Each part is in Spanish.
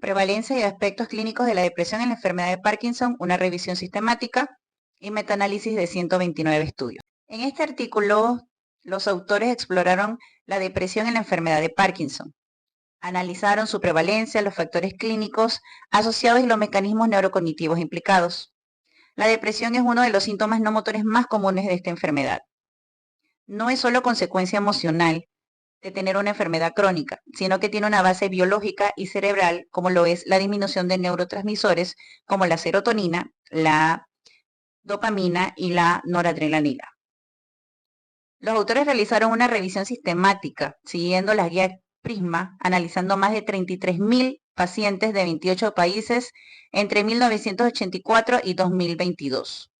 Prevalencia y aspectos clínicos de la depresión en la enfermedad de Parkinson, una revisión sistemática y metaanálisis de 129 estudios. En este artículo, los autores exploraron la depresión en la enfermedad de Parkinson. Analizaron su prevalencia, los factores clínicos asociados y los mecanismos neurocognitivos implicados. La depresión es uno de los síntomas no motores más comunes de esta enfermedad. No es solo consecuencia emocional de tener una enfermedad crónica, sino que tiene una base biológica y cerebral, como lo es la disminución de neurotransmisores como la serotonina, la dopamina y la noradrenalina. Los autores realizaron una revisión sistemática, siguiendo las guías Prisma, analizando más de 33.000 pacientes de 28 países entre 1984 y 2022.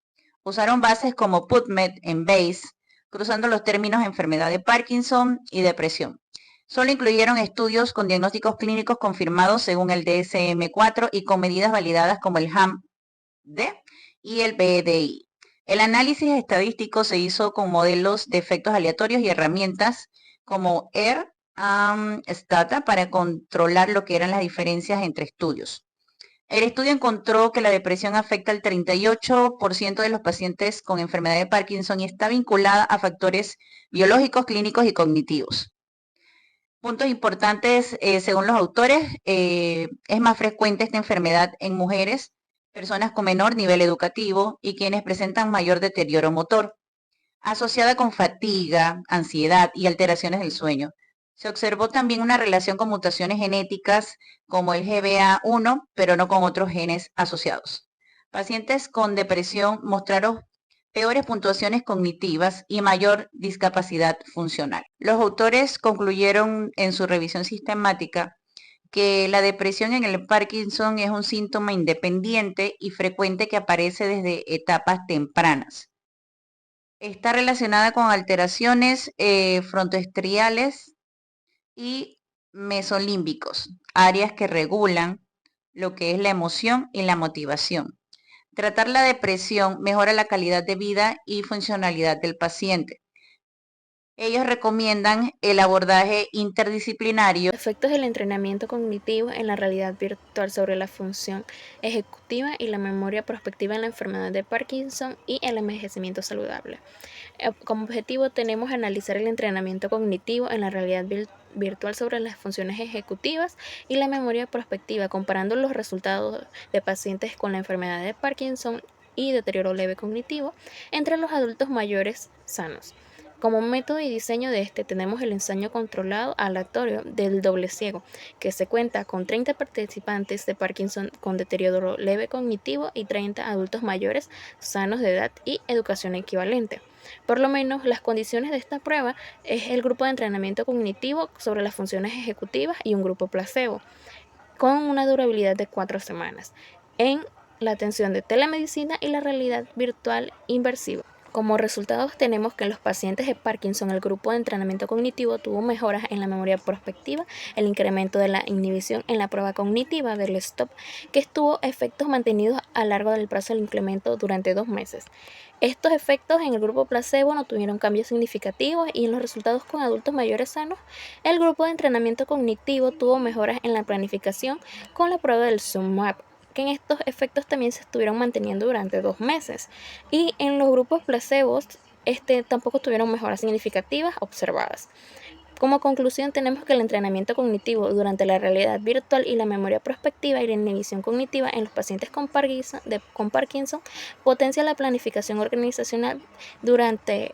Usaron bases como PubMed en Bayes, cruzando los términos enfermedad de Parkinson y depresión. Solo incluyeron estudios con diagnósticos clínicos confirmados según el DSM-4 y con medidas validadas como el HAM-D y el BDI. El análisis estadístico se hizo con modelos de efectos aleatorios y herramientas como Stata para controlar lo que eran las diferencias entre estudios. El estudio encontró que la depresión afecta al 38% de los pacientes con enfermedad de Parkinson y está vinculada a factores biológicos, clínicos y cognitivos. Puntos importantes, según los autores, es más frecuente esta enfermedad en mujeres, personas con menor nivel educativo y quienes presentan mayor deterioro motor, asociada con fatiga, ansiedad y alteraciones del sueño. Se observó también una relación con mutaciones genéticas como el GBA1, pero no con otros genes asociados. Pacientes con depresión mostraron peores puntuaciones cognitivas y mayor discapacidad funcional. Los autores concluyeron en su revisión sistemática que la depresión en el Parkinson es un síntoma independiente y frecuente que aparece desde etapas tempranas. Está relacionada con alteraciones frontoestriales y mesolímbicos, áreas que regulan lo que es la emoción y la motivación. Tratar la depresión mejora la calidad de vida y funcionalidad del paciente. Ellos recomiendan el abordaje interdisciplinario. Efectos del entrenamiento cognitivo en la realidad virtual sobre la función ejecutiva y la memoria prospectiva en la enfermedad de Parkinson y el envejecimiento saludable. Como objetivo tenemos analizar el entrenamiento cognitivo en la realidad virtual sobre las funciones ejecutivas y la memoria prospectiva, comparando los resultados de pacientes con la enfermedad de Parkinson y deterioro leve cognitivo entre los adultos mayores sanos. Como método y diseño de este tenemos el ensayo controlado aleatorio del doble ciego, que se cuenta con 30 participantes de Parkinson con deterioro leve cognitivo y 30 adultos mayores sanos de edad y educación equivalente. Por lo menos las condiciones de esta prueba es el grupo de entrenamiento cognitivo sobre las funciones ejecutivas y un grupo placebo, con una durabilidad de 4 semanas, en la atención de telemedicina y la realidad virtual inversiva. Como resultados tenemos que en los pacientes de Parkinson el grupo de entrenamiento cognitivo tuvo mejoras en la memoria prospectiva, el incremento de la inhibición en la prueba cognitiva del STOP, que estuvo efectos mantenidos a lo largo del plazo del incremento durante 2 meses. Estos efectos en el grupo placebo no tuvieron cambios significativos y en los resultados con adultos mayores sanos, el grupo de entrenamiento cognitivo tuvo mejoras en la planificación con la prueba del ZoomMap, que en estos efectos también se estuvieron manteniendo durante 2 meses. Y en los grupos placebos, tampoco tuvieron mejoras significativas observadas. Como conclusión, tenemos que el entrenamiento cognitivo durante la realidad virtual y la memoria prospectiva y la inhibición cognitiva en los pacientes con Parkinson potencia la planificación organizacional durante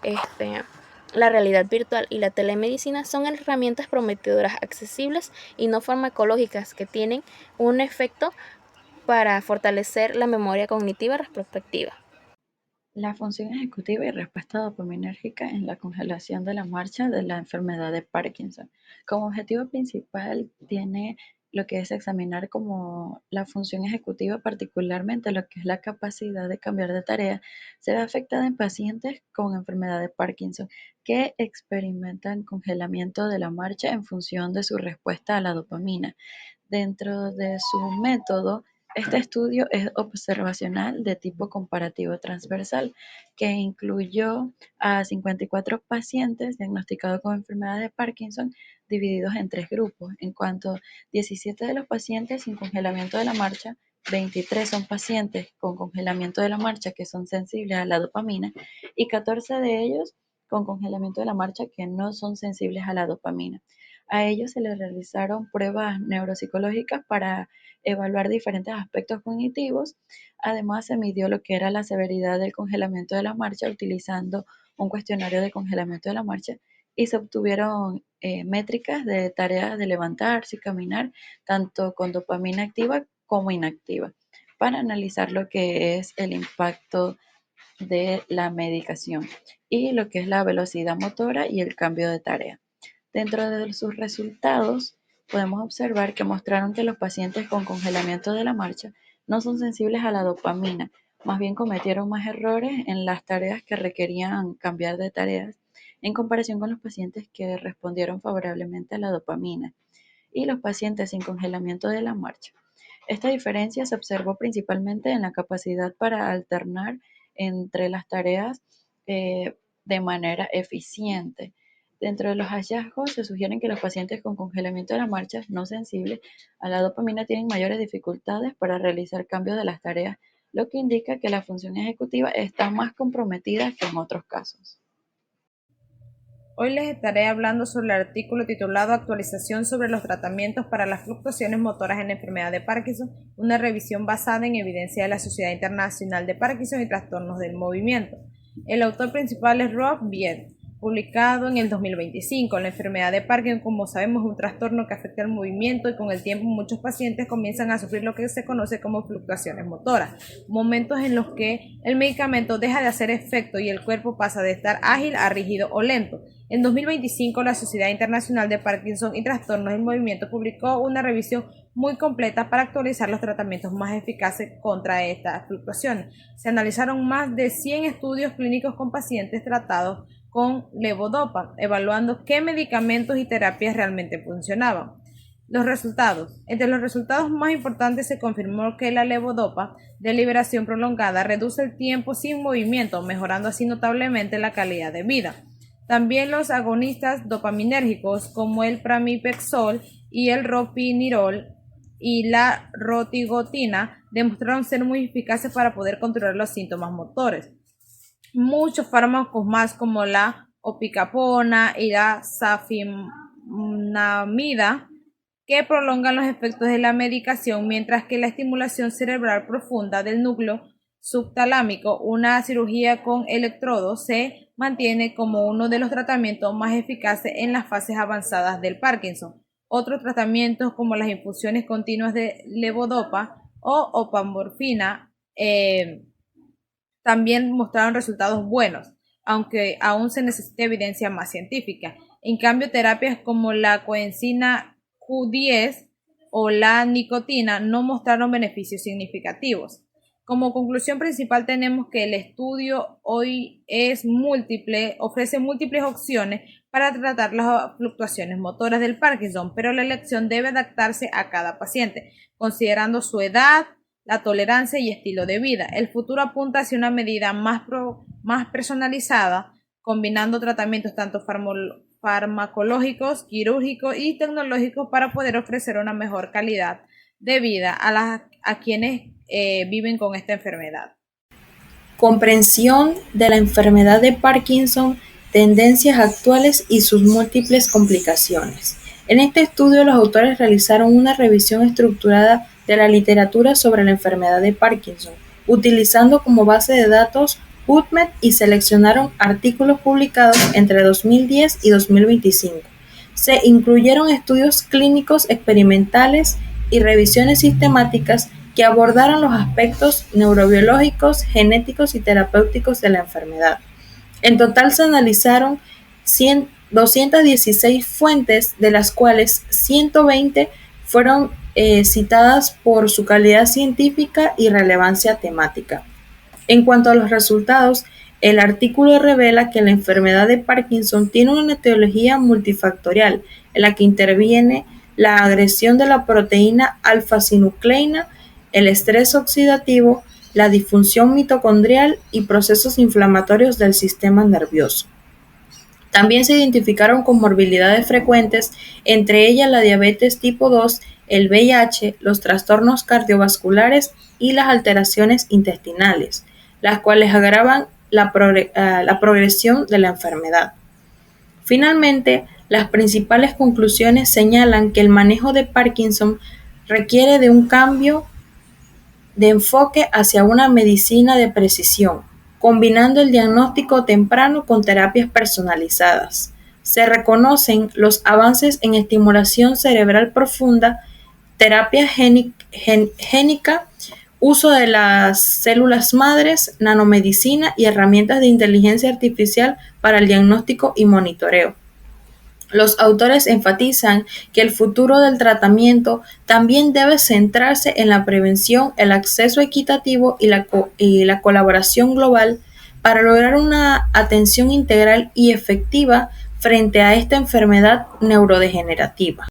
la realidad virtual y la telemedicina son herramientas prometedoras accesibles y no farmacológicas que tienen un efecto para fortalecer la memoria cognitiva retrospectiva. La función ejecutiva y respuesta dopaminérgica en la congelación de la marcha de la enfermedad de Parkinson. Como objetivo principal tiene lo que es examinar como la función ejecutiva, particularmente lo que es la capacidad de cambiar de tarea, se ve afectada en pacientes con enfermedad de Parkinson que experimentan congelamiento de la marcha en función de su respuesta a la dopamina. Dentro de su método, Este estudio es observacional de tipo comparativo transversal, que incluyó a 54 pacientes diagnosticados con enfermedad de Parkinson divididos en 3 grupos, en cuanto 17 de los pacientes sin congelamiento de la marcha, 23 son pacientes con congelamiento de la marcha que son sensibles a la dopamina y 14 de ellos con congelamiento de la marcha que no son sensibles a la dopamina. A ellos se les realizaron pruebas neuropsicológicas para evaluar diferentes aspectos cognitivos. Además, se midió lo que era la severidad del congelamiento de la marcha utilizando un cuestionario de congelamiento de la marcha y se obtuvieron métricas de tareas de levantarse y caminar, tanto con dopamina activa como inactiva, para analizar lo que es el impacto de la medicación y lo que es la velocidad motora y el cambio de tarea. Dentro de sus resultados, podemos observar que mostraron que los pacientes con congelamiento de la marcha no son sensibles a la dopamina, más bien cometieron más errores en las tareas que requerían cambiar de tareas en comparación con los pacientes que respondieron favorablemente a la dopamina y los pacientes sin congelamiento de la marcha. Esta diferencia se observó principalmente en la capacidad para alternar entre las tareas de manera eficiente. Dentro de los hallazgos se sugieren que los pacientes con congelamiento de la marcha no sensibles a la dopamina tienen mayores dificultades para realizar cambios de las tareas, lo que indica que la función ejecutiva está más comprometida que en otros casos. Hoy les estaré hablando sobre el artículo titulado Actualización sobre los tratamientos para las fluctuaciones motoras en la enfermedad de Parkinson, una revisión basada en evidencia de la Sociedad Internacional de Parkinson y Trastornos del Movimiento. El autor principal es Rob Viet, publicado en el 2025. La enfermedad de Parkinson, como sabemos, es un trastorno que afecta el movimiento y con el tiempo muchos pacientes comienzan a sufrir lo que se conoce como fluctuaciones motoras, momentos en los que el medicamento deja de hacer efecto y el cuerpo pasa de estar ágil a rígido o lento. En 2025, la Sociedad Internacional de Parkinson y Trastornos del Movimiento publicó una revisión muy completa para actualizar los tratamientos más eficaces contra estas fluctuaciones. Se analizaron más de 100 estudios clínicos con pacientes tratados con levodopa, evaluando qué medicamentos y terapias realmente funcionaban. Los resultados. Entre los resultados más importantes se confirmó que la levodopa de liberación prolongada reduce el tiempo sin movimiento, mejorando así notablemente la calidad de vida. También los agonistas dopaminérgicos como el pramipexol y el ropinirol y la rotigotina demostraron ser muy eficaces para poder controlar los síntomas motores. Muchos fármacos más como la opicapona y la safenamida que prolongan los efectos de la medicación, mientras que la estimulación cerebral profunda del núcleo subtalámico, una cirugía con electrodos, se mantiene como uno de los tratamientos más eficaces en las fases avanzadas del Parkinson. Otros tratamientos como las infusiones continuas de levodopa o opamorfina también mostraron resultados buenos, aunque aún se necesita evidencia más científica. En cambio, terapias como la coenzima Q10 o la nicotina no mostraron beneficios significativos. Como conclusión principal tenemos que el estudio hoy ofrece múltiples opciones para tratar las fluctuaciones motoras del Parkinson, pero la elección debe adaptarse a cada paciente, considerando su edad, la tolerancia y estilo de vida. El futuro apunta hacia una medida más personalizada, combinando tratamientos tanto farmacológicos, quirúrgicos y tecnológicos para poder ofrecer una mejor calidad de vida a quienes viven con esta enfermedad. Comprensión de la enfermedad de Parkinson, tendencias actuales y sus múltiples complicaciones. En este estudio, los autores realizaron una revisión estructurada de la literatura sobre la enfermedad de Parkinson, utilizando como base de datos PubMed y seleccionaron artículos publicados entre 2010 y 2025. Se incluyeron estudios clínicos experimentales y revisiones sistemáticas que abordaron los aspectos neurobiológicos, genéticos y terapéuticos de la enfermedad. En total se analizaron 216 fuentes, de las cuales 120 fueron citadas por su calidad científica y relevancia temática. En cuanto a los resultados, el artículo revela que la enfermedad de Parkinson tiene una etiología multifactorial en la que interviene la agresión de la proteína alfa-sinucleína el estrés oxidativo, la disfunción mitocondrial y procesos inflamatorios del sistema nervioso. También se identificaron comorbilidades frecuentes, entre ellas la diabetes tipo 2, el VIH, los trastornos cardiovasculares y las alteraciones intestinales, las cuales agravan la progresión de la enfermedad. Finalmente, las principales conclusiones señalan que el manejo de Parkinson requiere de un cambio de enfoque hacia una medicina de precisión, combinando el diagnóstico temprano con terapias personalizadas. Se reconocen los avances en estimulación cerebral profunda, terapia génica, uso de las células madres, nanomedicina y herramientas de inteligencia artificial para el diagnóstico y monitoreo. Los autores enfatizan que el futuro del tratamiento también debe centrarse en la prevención, el acceso equitativo y la colaboración global para lograr una atención integral y efectiva frente a esta enfermedad neurodegenerativa.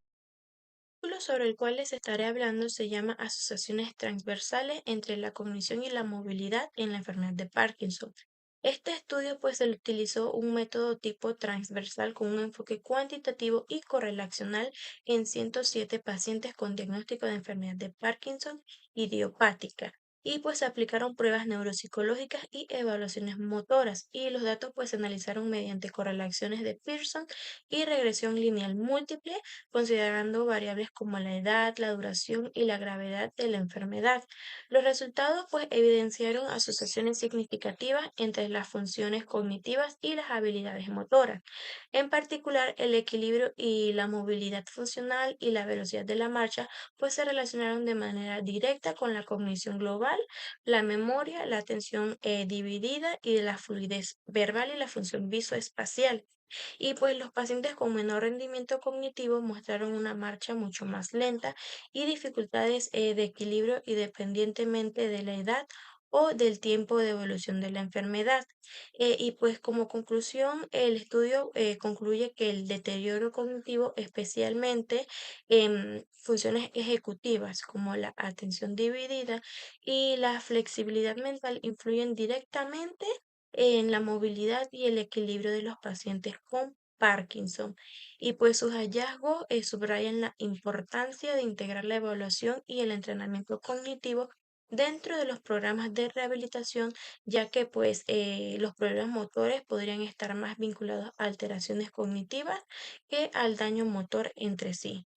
El artículo sobre el cual les estaré hablando se llama Asociaciones transversales entre la cognición y la movilidad en la enfermedad de Parkinson. Este estudio pues se utilizó un método tipo transversal con un enfoque cuantitativo y correlacional en 107 pacientes con diagnóstico de enfermedad de Parkinson idiopática. Y pues se aplicaron pruebas neuropsicológicas y evaluaciones motoras y los datos pues se analizaron mediante correlaciones de Pearson y regresión lineal múltiple considerando variables como la edad, la duración y la gravedad de la enfermedad. Los resultados pues evidenciaron asociaciones significativas entre las funciones cognitivas y las habilidades motoras. En particular, el equilibrio y la movilidad funcional y la velocidad de la marcha pues se relacionaron de manera directa con la cognición global, la memoria, la atención dividida y la fluidez verbal y la función visoespacial. Y pues los pacientes con menor rendimiento cognitivo mostraron una marcha mucho más lenta y dificultades de equilibrio independientemente de la edad o del tiempo de evolución de la enfermedad. Y pues como conclusión, el estudio concluye que el deterioro cognitivo, especialmente en funciones ejecutivas como la atención dividida y la flexibilidad mental, influyen directamente en la movilidad y el equilibrio de los pacientes con Parkinson. Y pues sus hallazgos subrayan la importancia de integrar la evaluación y el entrenamiento cognitivo dentro de los programas de rehabilitación, ya que pues los problemas motores podrían estar más vinculados a alteraciones cognitivas que al daño motor entre sí.